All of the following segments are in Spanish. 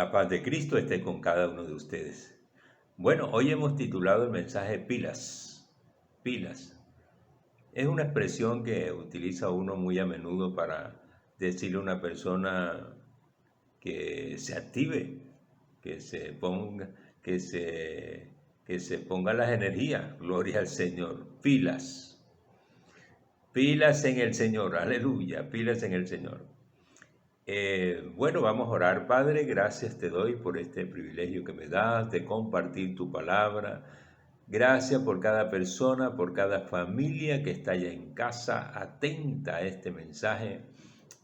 La paz de Cristo esté con cada uno de ustedes. Bueno, hoy hemos titulado el mensaje pilas. Pilas. Es una expresión que utiliza uno muy a menudo para decirle a una persona que se active, que se ponga, que se, que se ponga las energías. Gloria al Señor. Pilas. Pilas en el Señor. Aleluya. Pilas en el Señor. Bueno, vamos a orar. Padre, gracias te doy por este privilegio que me das de compartir tu palabra. Gracias por cada persona, por cada familia que está allá en casa, atenta a este mensaje.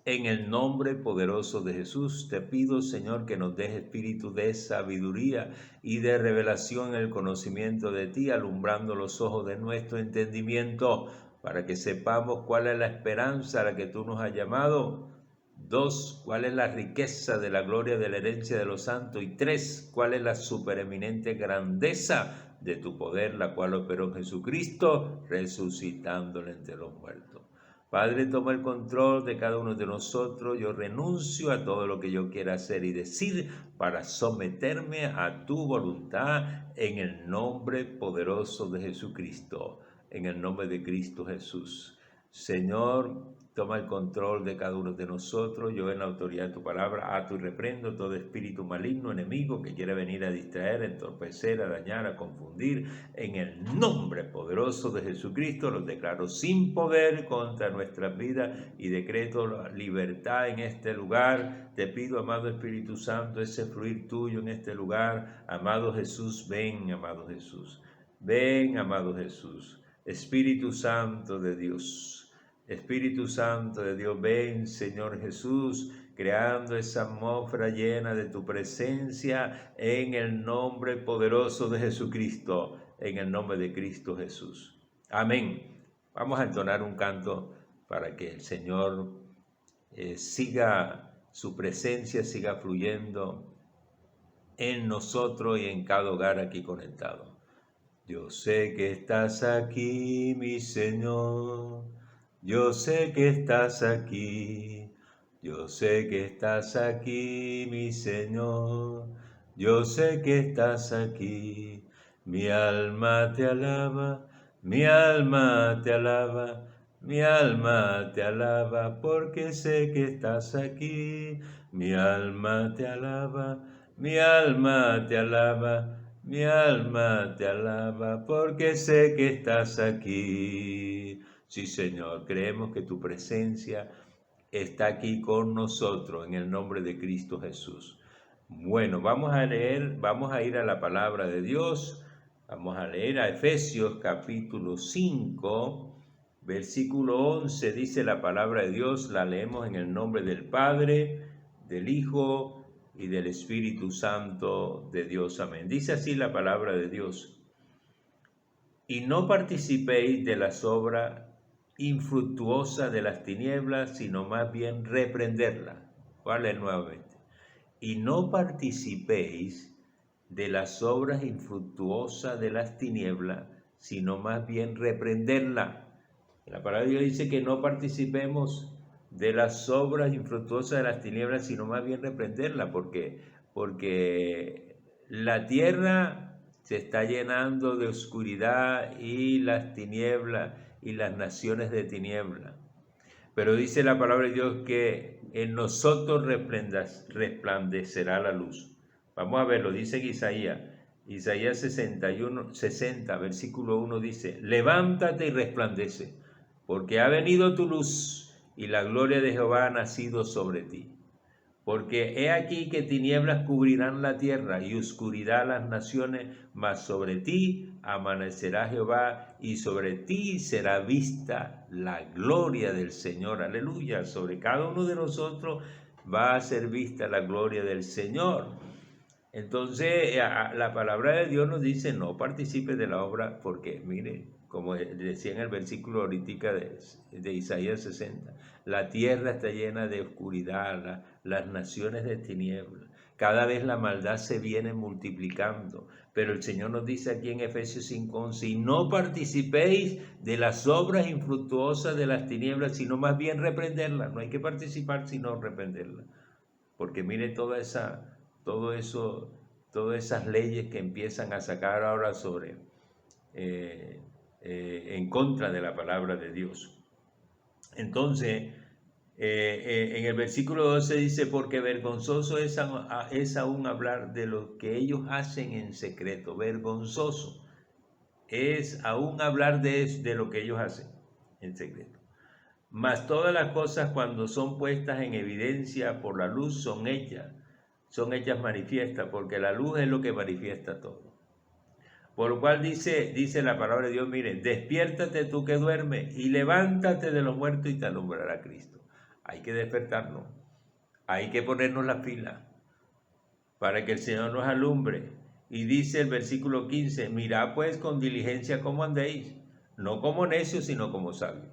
En el nombre poderoso de Jesús, te pido, Señor, que nos des espíritu de sabiduría y de revelación en el conocimiento de ti, alumbrando los ojos de nuestro entendimiento, para que sepamos cuál es la esperanza a la que tú nos has llamado. 2, cuál es la riqueza de la gloria de la herencia de los santos. Y 3, cuál es la supereminente grandeza de tu poder, la cual operó en Jesucristo, resucitándole entre los muertos. Padre, toma el control de cada uno de nosotros. Yo renuncio a todo lo que yo quiera hacer y decir para someterme a tu voluntad en el nombre poderoso de Jesucristo, en el nombre de Cristo Jesús. Señor, toma el control de cada uno de nosotros. Yo en la autoridad de tu palabra ato y reprendo todo espíritu maligno, enemigo que quiera venir a distraer, a entorpecer, a dañar, a confundir. En el nombre poderoso de Jesucristo los declaro sin poder contra nuestras vidas y decreto la libertad en este lugar. Te pido, amado Espíritu Santo, ese fluir tuyo en este lugar. Amado Jesús, ven, amado Jesús. Ven, amado Jesús. Espíritu Santo de Dios. Espíritu Santo de Dios, ven, Señor Jesús, creando esa atmósfera llena de tu presencia en el nombre poderoso de Jesucristo, en el nombre de Cristo Jesús. Amén. Vamos a entonar un canto para que el Señor siga, su presencia siga fluyendo en nosotros y en cada hogar aquí conectado. Yo sé que estás aquí, mi Señor. Yo sé que estás aquí, yo sé que estás aquí, mi Señor, yo sé que estás aquí. Mi alma te alaba, mi alma te alaba, mi alma te alaba, porque sé que estás aquí. Mi alma te alaba, mi alma te alaba, mi alma te alaba, porque sé que estás aquí. Sí, Señor, creemos que tu presencia está aquí con nosotros en el nombre de Cristo Jesús. Bueno, vamos a ir a la palabra de Dios. Vamos a leer a Efesios capítulo 5, versículo 11, dice la palabra de Dios. La leemos en el nombre del Padre, del Hijo y del Espíritu Santo de Dios. Amén. Dice así la palabra de Dios. Y no participéis de las obras infructuosa de las tinieblas, sino más bien reprenderla. ¿Cuál es nuevamente? Y no participéis de las obras infructuosas de las tinieblas, sino más bien reprenderla. La palabra de Dios dice que no participemos de las obras infructuosas de las tinieblas, sino más bien reprenderla, porque la tierra se está llenando de oscuridad y las tinieblas y las naciones de tiniebla. Pero dice la palabra de Dios que en nosotros resplandecerá la luz. Vamos a verlo, dice Isaías 60, versículo 1 dice, levántate y resplandece, porque ha venido tu luz y la gloria de Jehová ha nacido sobre ti. Porque he aquí que tinieblas cubrirán la tierra y oscuridad las naciones, mas sobre ti amanecerá Jehová y sobre ti será vista la gloria del Señor. Aleluya, sobre cada uno de nosotros va a ser vista la gloria del Señor. Entonces la palabra de Dios nos dice no participe de la obra porque mire, como decía en el versículo ahorita de Isaías 60, la tierra está llena de oscuridad, las naciones de tinieblas, cada vez la maldad se viene multiplicando, pero el Señor nos dice aquí en Efesios 5:11, y no participéis de las obras infructuosas de las tinieblas, sino más bien reprenderlas. No hay que participar sino reprenderlas, porque mire toda todo eso, todas esas leyes que empiezan a sacar ahora en contra de la palabra de Dios. Entonces, en el versículo 12 dice, porque vergonzoso es aún hablar de lo que ellos hacen en secreto. Vergonzoso es aún hablar de lo que ellos hacen en secreto. Mas todas las cosas cuando son puestas en evidencia por la luz son hechas manifiestas, porque la luz es lo que manifiesta todo. Por lo cual dice la palabra de Dios, miren, despiértate tú que duermes y levántate de los muertos y te alumbrará Cristo. Hay que despertarnos, hay que ponernos la fila para que el Señor nos alumbre. Y dice el versículo 15, mirad pues con diligencia cómo andéis, no como necios, sino como sabios.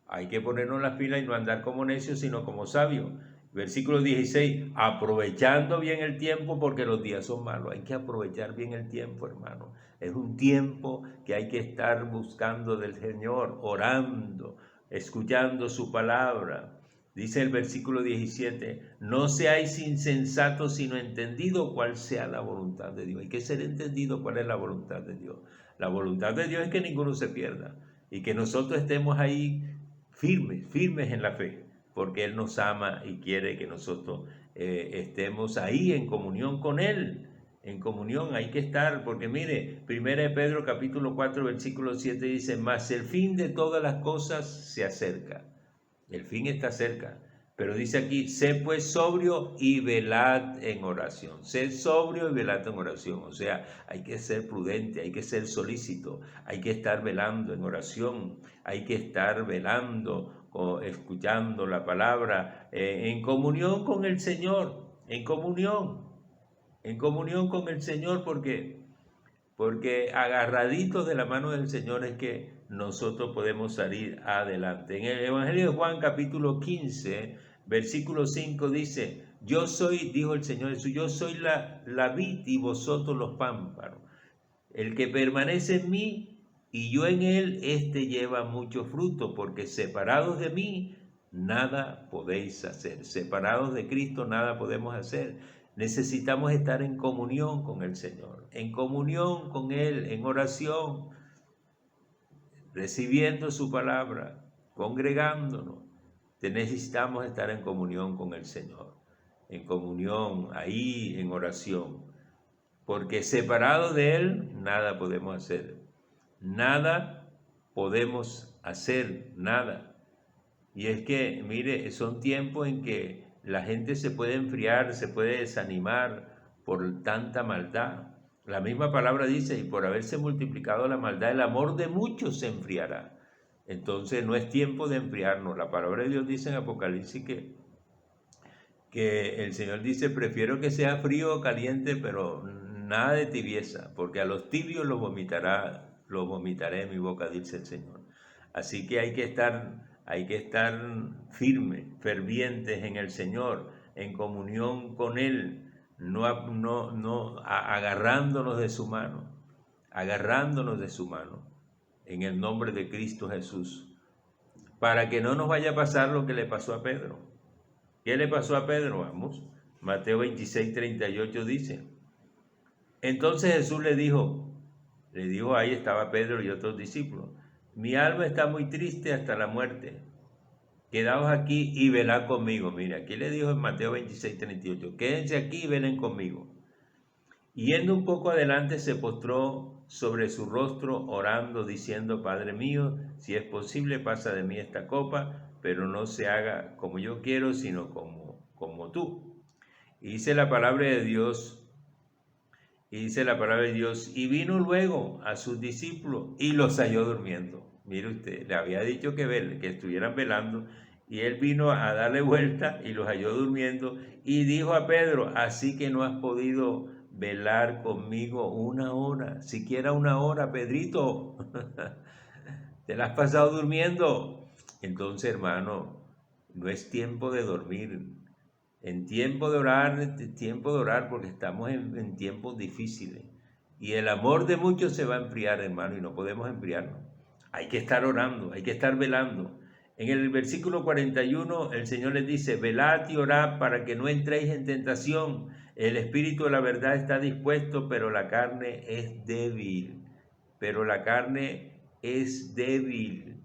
Hay que ponernos la fila y no andar como necios, sino como sabios. Versículo 16, aprovechando bien el tiempo porque los días son malos. Hay que aprovechar bien el tiempo, hermano. Es un tiempo que hay que estar buscando del Señor, orando, escuchando su palabra. Dice el versículo 17, no seáis insensatos, sino entendidos cuál sea la voluntad de Dios. Hay que ser entendido cuál es la voluntad de Dios. La voluntad de Dios es que ninguno se pierda y que nosotros estemos ahí firmes en la fe, porque Él nos ama y quiere que nosotros estemos ahí en comunión con Él. En comunión hay que estar, porque mire, 1 Pedro capítulo 4 versículo 7 dice, mas el fin de todas las cosas se acerca. El fin está cerca, pero dice aquí, sé pues sobrio y velad en oración. Sé sobrio y velad en oración, o sea, hay que ser prudente, hay que ser solícito, hay que estar velando en oración, hay que estar velando, escuchando la palabra, en comunión con el Señor, en comunión con el Señor, porque agarraditos de la mano del Señor es que nosotros podemos salir adelante. En el Evangelio de Juan capítulo 15, versículo 5 dice, yo soy, dijo el Señor Jesús, yo soy la vid y vosotros los pámpanos. El que permanece en mí y yo en él, éste lleva mucho fruto, porque separados de mí, nada podéis hacer. Separados de Cristo, nada podemos hacer. Necesitamos estar en comunión con el Señor, en comunión con Él, en oración, recibiendo su palabra, congregándonos. Necesitamos estar en comunión con el Señor, en comunión, ahí en oración, porque separados de Él, nada podemos hacer. Nada podemos hacer, nada. Y es que, mire, son tiempos en que la gente se puede enfriar, se puede desanimar por tanta maldad. La misma palabra dice, y por haberse multiplicado la maldad, el amor de muchos se enfriará. Entonces no es tiempo de enfriarnos. La palabra de Dios dice en Apocalipsis que el Señor dice, prefiero que sea frío o caliente, pero nada de tibieza, porque a los tibios los vomitaré en mi boca, dice el Señor. Así que hay que estar firmes, fervientes en el Señor, en comunión con Él, agarrándonos de su mano, en el nombre de Cristo Jesús, para que no nos vaya a pasar lo que le pasó a Pedro. ¿Qué le pasó a Pedro? Vamos, Mateo 26, 38 dice, entonces Jesús le dijo, ahí estaba Pedro y otros discípulos, mi alma está muy triste hasta la muerte, quedaos aquí y velad conmigo. Mira, aquí le dijo en Mateo 26, 38, quédense aquí y velen conmigo. Y yendo un poco adelante se postró sobre su rostro orando, diciendo, Padre mío, si es posible pasa de mí esta copa, pero no se haga como yo quiero, sino como tú. Y dice la palabra de Dios, y vino luego a sus discípulos y los halló durmiendo. Mire usted, le había dicho que estuvieran velando, y él vino a darle vuelta y los halló durmiendo, y dijo a Pedro, así que no has podido velar conmigo una hora, siquiera una hora, Pedrito, te la has pasado durmiendo. Entonces, hermano, no es tiempo de dormir, en tiempo de orar, porque estamos en tiempos difíciles. Y el amor de muchos se va a enfriar, hermano, y no podemos enfriarnos. Hay que estar orando, hay que estar velando. En el versículo 41 el Señor les dice, velad y orad para que no entréis en tentación. El espíritu de la verdad está dispuesto, pero la carne es débil. Pero la carne es débil.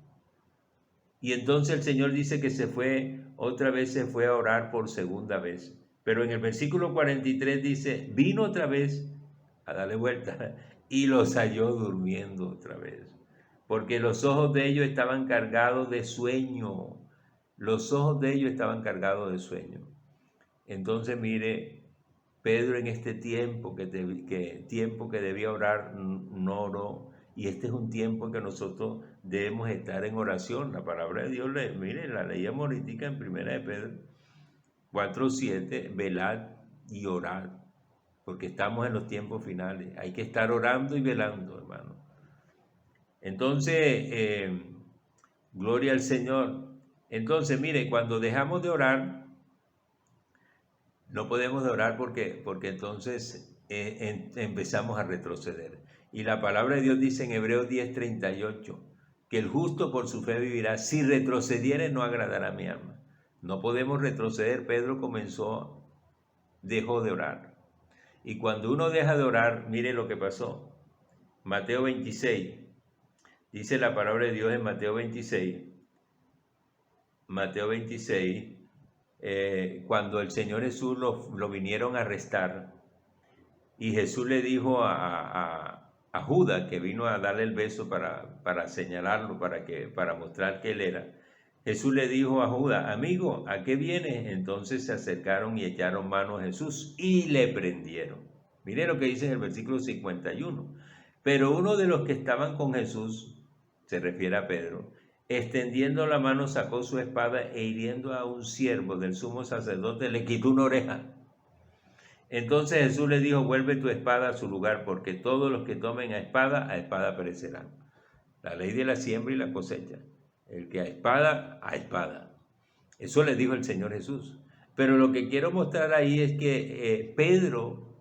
Y entonces el Señor dice que otra vez se fue a orar por segunda vez. Pero en el versículo 43 dice, vino otra vez a darle vuelta y los halló durmiendo otra vez. Porque los ojos de ellos estaban cargados de sueño. Los ojos de ellos estaban cargados de sueño. Entonces mire, Pedro en este tiempo que debía orar, no oró. Y este es un tiempo en que nosotros debemos estar en oración. La palabra de Dios, mire, la leíamos ahorita en 1 de Pedro 4:7, velad y orad, porque estamos en los tiempos finales. Hay que estar orando y velando, hermano. Entonces, gloria al Señor. Entonces, mire, cuando dejamos de orar, no podemos orar porque entonces empezamos a retroceder. Y la palabra de Dios dice en Hebreos 10:38 que el justo por su fe vivirá. Si retrocediere no agradará a mi alma. No podemos retroceder. Pedro dejó de orar. Y cuando uno deja de orar, mire lo que pasó. Mateo 26, dice la palabra de Dios en Mateo 26, cuando el Señor Jesús lo vinieron a arrestar, y Jesús le dijo a Judas, que vino a darle el beso para señalarlo, para mostrar que él era, Jesús le dijo a Judas, amigo, ¿a qué vienes? Entonces se acercaron y echaron mano a Jesús y le prendieron. Mire lo que dice en el versículo 51. Pero uno de los que estaban con Jesús, se refiere a Pedro, extendiendo la mano sacó su espada e hiriendo a un siervo del sumo sacerdote le quitó una oreja. Entonces Jesús le dijo, vuelve tu espada a su lugar, porque todos los que tomen a espada perecerán. La ley de la siembra y la cosecha. El que a espada. Eso le dijo el Señor Jesús. Pero lo que quiero mostrar ahí es que Pedro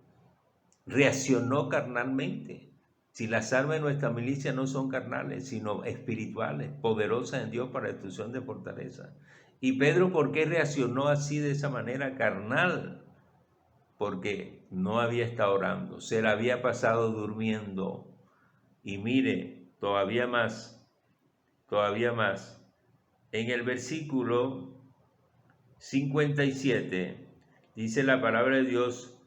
reaccionó carnalmente. Si las armas de nuestra milicia no son carnales, sino espirituales, poderosas en Dios para destrucción de fortaleza. Y Pedro, ¿por qué reaccionó así de esa manera carnal? Porque no había estado orando, se la había pasado durmiendo. Y mire, todavía más. En el versículo 57 dice la palabra de Dios,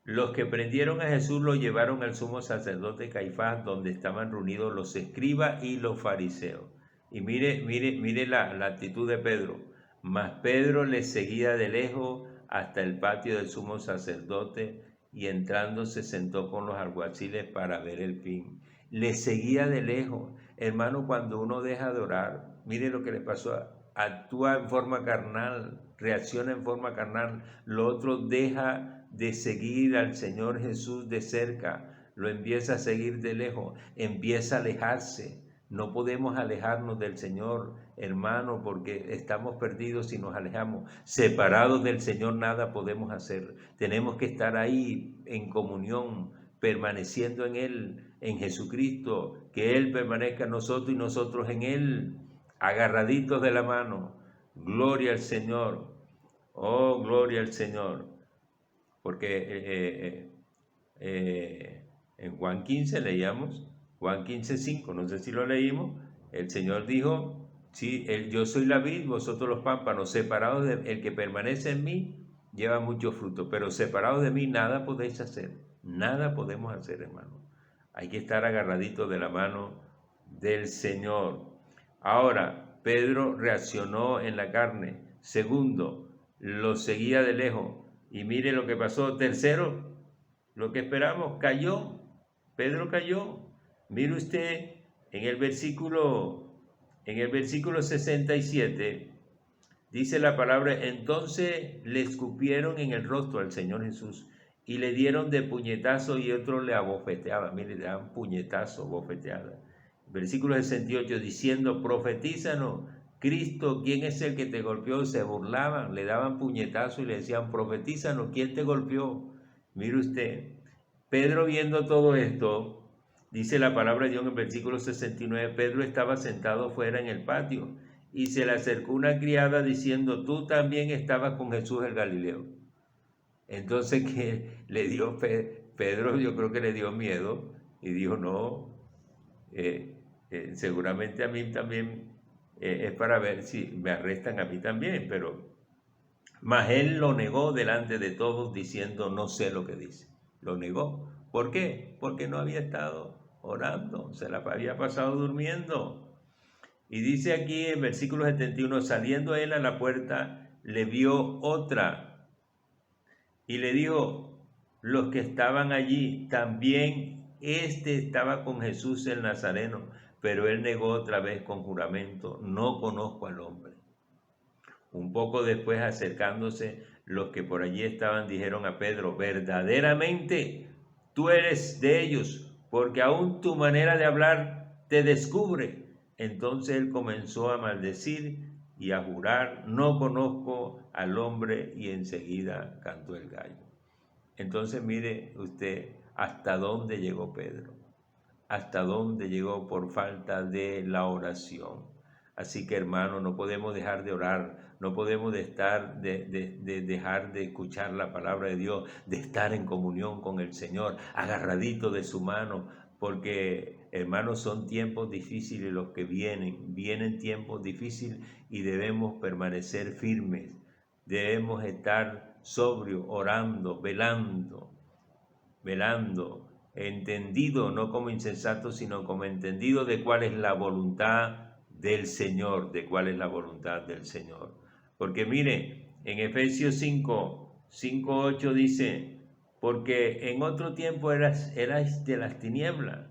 los que prendieron a Jesús lo llevaron al sumo sacerdote Caifás, donde estaban reunidos los escribas y los fariseos. Y mire la actitud de Pedro. Mas Pedro le seguía de lejos hasta el patio del sumo sacerdote y entrando se sentó con los alguaciles para ver el fin. Le seguía de lejos. Hermano, cuando uno deja de orar, mire lo que le pasó. Actúa en forma carnal, reacciona en forma carnal. Lo otro deja de seguir al Señor Jesús de cerca, lo empieza a seguir de lejos, empieza a alejarse. No podemos alejarnos del Señor, hermano, porque estamos perdidos si nos alejamos. Separados del Señor nada podemos hacer. Tenemos que estar ahí en comunión, permaneciendo en Él, en Jesucristo, que Él permanezca en nosotros y nosotros en Él, agarraditos de la mano. Gloria al Señor. Oh, gloria al Señor. Porque en Juan 15 leíamos, Juan 15:5, no sé si lo leímos, el Señor dijo, sí, yo soy la vid, vosotros los pámpanos, separados el que permanece en mí, lleva mucho fruto, pero separados de mí nada podéis hacer, nada podemos hacer, hermano. Hay que estar agarraditos de la mano del Señor. Ahora, Pedro reaccionó en la carne. Segundo, lo seguía de lejos. Y mire lo que pasó. Tercero, lo que esperamos, cayó. Pedro cayó. Mire usted en el versículo 67, dice la palabra, entonces le escupieron en el rostro al Señor Jesús y le dieron de puñetazo y otro le abofeteaba. Mire, le daban puñetazo, bofeteada. Versículo 68, diciendo, profetízanos, Cristo, ¿quién es el que te golpeó? Se burlaban, le daban puñetazo y le decían, profetízanos, ¿quién te golpeó? Mire usted, Pedro viendo todo esto, dice la palabra de Dios en el versículo 69, Pedro estaba sentado fuera en el patio y se le acercó una criada diciendo, tú también estabas con Jesús el Galileo. Entonces que le dio Pedro, yo creo que le dio miedo y dijo, no, seguramente a mí también es para ver si me arrestan a mí también, pero mas él lo negó delante de todos diciendo, no sé lo que dice. Lo negó. ¿Por qué? Porque no había estado orando, se la había pasado durmiendo. Y dice aquí en versículo 71, saliendo él a la puerta, le vio otra y le dijo, los que estaban allí, también estaba con Jesús el Nazareno, pero él negó otra vez con juramento, no conozco al hombre. Un poco después, acercándose, los que por allí estaban dijeron a Pedro, verdaderamente tú eres de ellos, porque aún tu manera de hablar te descubre. Entonces él comenzó a maldecir y a jurar, no conozco al hombre, y enseguida cantó el gallo. Entonces mire usted hasta dónde llegó Pedro, hasta dónde llegó por falta de la oración. Así que hermano, no podemos dejar de orar, no podemos dejar de escuchar la palabra de Dios, de estar en comunión con el Señor, agarradito de su mano, porque hermanos, son tiempos difíciles los que vienen tiempos difíciles y debemos permanecer firmes, debemos estar sobrios, orando, velando, entendido, no como insensato, sino como entendido de cuál es la voluntad del Señor, de cuál es la voluntad del Señor. Porque mire, en Efesios 5:8 dice, porque en otro tiempo erais de las tinieblas,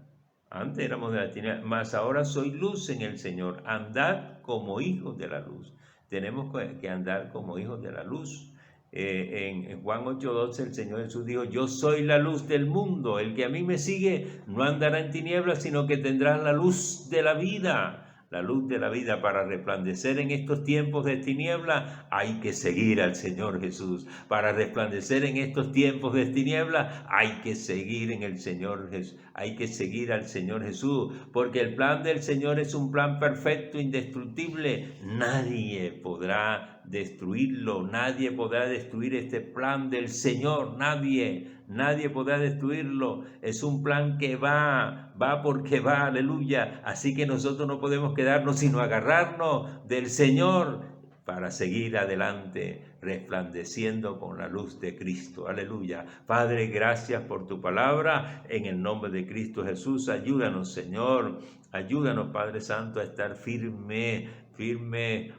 antes éramos de las tinieblas, mas ahora soy luz en el Señor, andad como hijos de la luz. Tenemos que andar como hijos de la luz. En Juan 8:12 el Señor Jesús dijo, yo soy la luz del mundo, el que a mí me sigue no andará en tinieblas, sino que tendrá la luz de la vida. La luz de la vida. Para resplandecer en estos tiempos de tinieblas hay que seguir al Señor Jesús. Para resplandecer en estos tiempos de tinieblas hay que seguir en el Señor Jesús. Hay que seguir al Señor Jesús, porque el plan del Señor es un plan perfecto, indestructible. Nadie podrá destruirlo, nadie podrá destruir este plan del Señor, nadie podrá destruirlo. Es un plan que va porque va, aleluya. Así que nosotros no podemos quedarnos sino agarrarnos del Señor para seguir adelante, resplandeciendo con la luz de Cristo, aleluya. Padre, gracias por tu palabra, en el nombre de Cristo Jesús. Ayúdanos, Señor, ayúdanos, Padre Santo, a estar firme,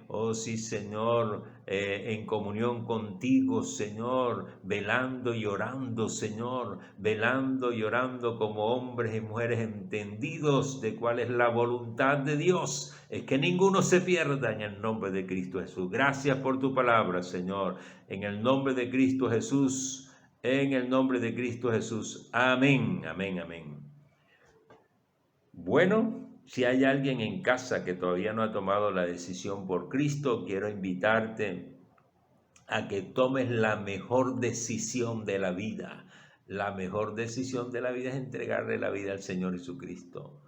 oh sí, Señor, en comunión contigo, Señor, velando y orando, Señor, velando y orando como hombres y mujeres entendidos de cuál es la voluntad de Dios. Es que ninguno se pierda, en el nombre de Cristo Jesús. Gracias por tu palabra, Señor, en el nombre de Cristo Jesús, en el nombre de Cristo Jesús. Amén, amén, amén. Bueno, si hay alguien en casa que todavía no ha tomado la decisión por Cristo, quiero invitarte a que tomes la mejor decisión de la vida. La mejor decisión de la vida es entregarle la vida al Señor Jesucristo.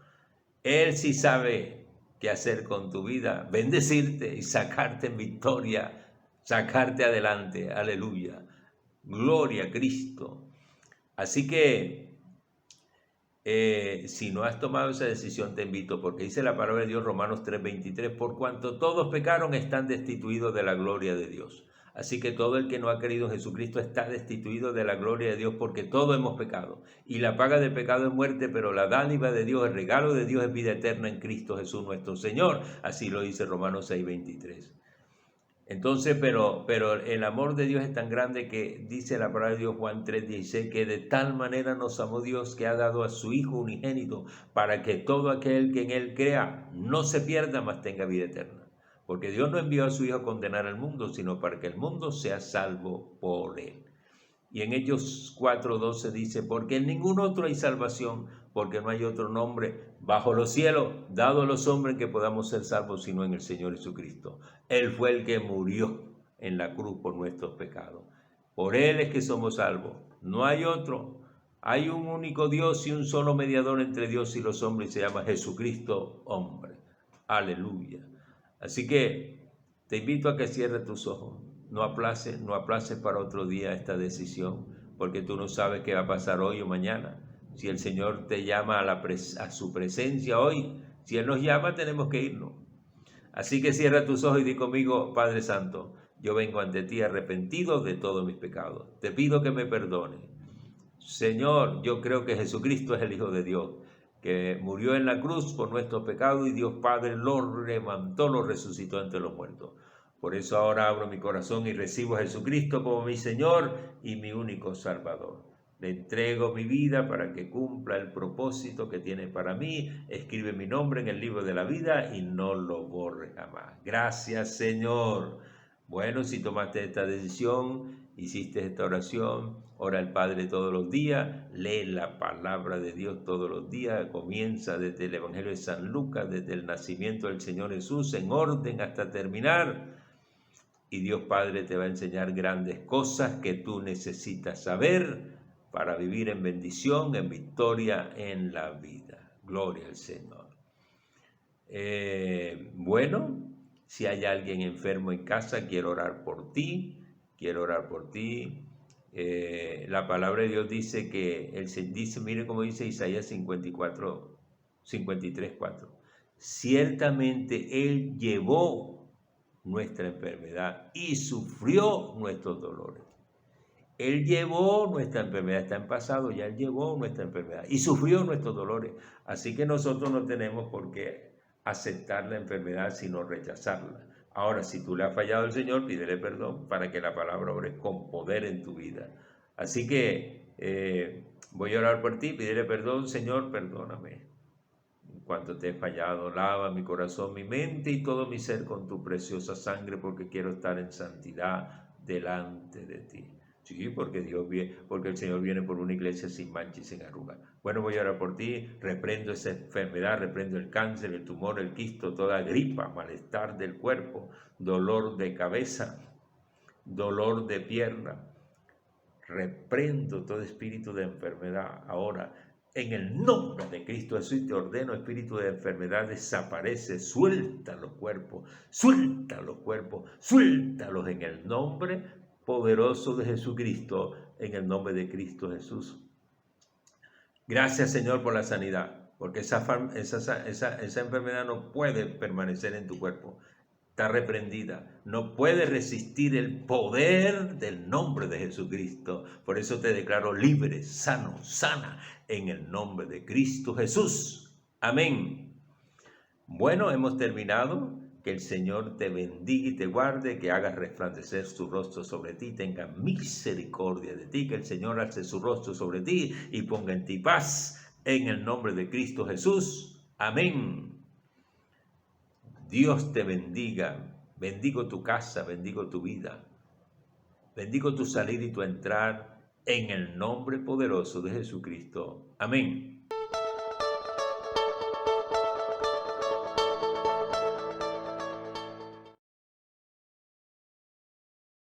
Él sí sabe qué hacer con tu vida, bendecirte y sacarte en victoria, sacarte adelante. Aleluya. Gloria a Cristo. Así que si no has tomado esa decisión, te invito, porque dice la palabra de Dios, Romanos 3:23, por cuanto todos pecaron, están destituidos de la gloria de Dios. Así que todo el que no ha creído en Jesucristo está destituido de la gloria de Dios, porque todos hemos pecado. Y la paga del pecado es muerte, pero la dádiva de Dios, el regalo de Dios es vida eterna en Cristo Jesús nuestro Señor. Así lo dice Romanos 6:23. Entonces, pero el amor de Dios es tan grande que dice la palabra de Dios, Juan 3:16, que de tal manera nos amó Dios que ha dado a su Hijo unigénito para que todo aquel que en Él crea no se pierda, mas tenga vida eterna. Porque Dios no envió a su Hijo a condenar al mundo, sino para que el mundo sea salvo por Él. Y en Hechos 4:12 dice, porque en ningún otro hay salvación, porque no hay otro nombre bajo los cielos dado a los hombres que podamos ser salvos, sino en el Señor Jesucristo. Él fue el que murió en la cruz por nuestros pecados. Por Él es que somos salvos. No hay otro. Hay un único Dios y un solo mediador entre Dios y los hombres, y se llama Jesucristo hombre. Aleluya. Así que te invito a que cierres tus ojos. No aplaces para otro día esta decisión, porque tú no sabes qué va a pasar hoy o mañana. Si el Señor te llama a su presencia hoy, si Él nos llama, tenemos que irnos. Así que cierra tus ojos y di conmigo: Padre Santo, yo vengo ante ti arrepentido de todos mis pecados. Te pido que me perdones. Señor, yo creo que Jesucristo es el Hijo de Dios, que murió en la cruz por nuestros pecados y Dios Padre lo levantó, lo resucitó entre los muertos. Por eso ahora abro mi corazón y recibo a Jesucristo como mi Señor y mi único Salvador. Le entrego mi vida para que cumpla el propósito que tiene para mí. Escribe mi nombre en el libro de la vida y no lo borre jamás. Gracias, Señor. Bueno, si tomaste esta decisión, hiciste esta oración, ora al Padre todos los días, lee la palabra de Dios todos los días, comienza desde el Evangelio de San Lucas, desde el nacimiento del Señor Jesús, en orden hasta terminar. Y Dios Padre te va a enseñar grandes cosas que tú necesitas saber para vivir en bendición, en victoria en la vida. Gloria al Señor. Bueno, si hay alguien enfermo en casa, quiero orar por ti, quiero orar por ti. La palabra de Dios dice que mire cómo dice Isaías 53, 4. Ciertamente Él llevó nuestra enfermedad y sufrió nuestros dolores. Él llevó nuestra enfermedad, está en pasado, ya Él llevó nuestra enfermedad y sufrió nuestros dolores. Así que nosotros no tenemos por qué aceptar la enfermedad, sino rechazarla. Ahora, si tú le has fallado al Señor, pídele perdón para que la palabra obre con poder en tu vida. Así que voy a orar por ti, pídele perdón: Señor, perdóname. En cuanto te he fallado, lava mi corazón, mi mente y todo mi ser con tu preciosa sangre, porque quiero estar en santidad delante de ti. Sí, porque el Señor viene por una iglesia sin mancha y sin arruga. Bueno, voy a orar por ti. Reprendo esa enfermedad, reprendo el cáncer, el tumor, el quisto, toda gripa, malestar del cuerpo, dolor de cabeza, dolor de pierna. Reprendo todo espíritu de enfermedad ahora. En el nombre de Cristo Jesús te ordeno: espíritu de enfermedad, desaparece, suelta los cuerpos, suéltalos en el nombre poderoso de Jesucristo, en el nombre de Cristo Jesús. Gracias, Señor, por la sanidad, porque esa enfermedad no puede permanecer en tu cuerpo. Está reprendida, no puede resistir el poder del nombre de Jesucristo. Por eso te declaro libre, sano, sana, en el nombre de Cristo Jesús. Amén. Bueno, hemos terminado. Que el Señor te bendiga y te guarde, que haga resplandecer su rostro sobre ti, tenga misericordia de ti, que el Señor alce su rostro sobre ti y ponga en ti paz, en el nombre de Cristo Jesús. Amén. Dios te bendiga. Bendigo tu casa, bendigo tu vida. Bendigo tu salir y tu entrar en el nombre poderoso de Jesucristo. Amén.